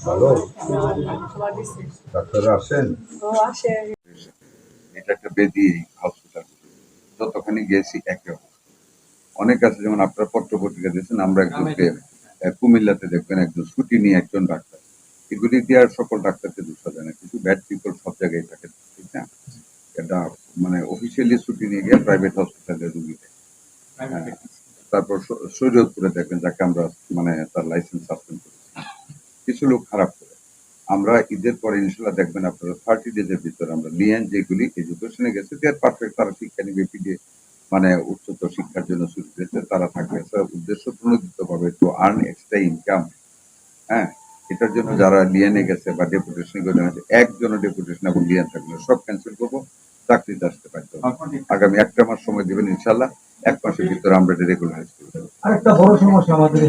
ভালো ডাক্তাররা আসেন। এটা একটা বেদি হসপিটাল, যতখানি গেছি একে অনেক আছে, যেমন আপনারা পত্র পত্রিকা দিয়েছেন, আমরা একজনকে কুমিল্লাতে দেখবেন একজন ছুটি নিয়ে একজন ডাক্তার, এগুলি দেওয়ার সকল ডাক্তারকে দোষা যায় না, কিছু ব্যাড পিপল সব জায়গায় থাকে, ঠিক না? এটা মানে অফিসিয়ালি ছুটি নিয়ে গিয়ে প্রাইভেট হসপিটালে রুগী দেয়। তারপর শরীয়তপুরে দেখবেন যাকে আমরা মানে তার লাইসেন্স সাসপেন্ড করেছি, কিছু লোক খারাপ করে। আমরা ঈদের পরে ইনশাল্লাহ দেখবেন আপনারা 30 ডেজের ভিতরে আমরা লিয়েন যেগুলি এডুকেশনে গেছে দেয়ার পারফেক্ট, তারা শিক্ষা নিবে পিডিএ মানে উচ্চতর শিক্ষার জন্য শুরু করেছে, তারা থাকবে উদ্দেশ্য প্রণোদিত ভাবে টু আর্ন এক্সট্রা ইনকাম। হ্যাঁ, এটার জন্য যারা লিয়েনে গেছে বা ডেপুটেশন করে গেছে, একজনও ডেপুটেশন এবং লিয়েন থাকবে না, সব ক্যান্সেল করবো, চাকরিতে আসতে পারতো। আগামী 1 মাস সময় দেবেন, ইনশাল্লাহ 1 মাসের ভিতরে আমরা এটা রেগুলারাইজ করবো। আরেকটা বড় সমস্যা আমাদের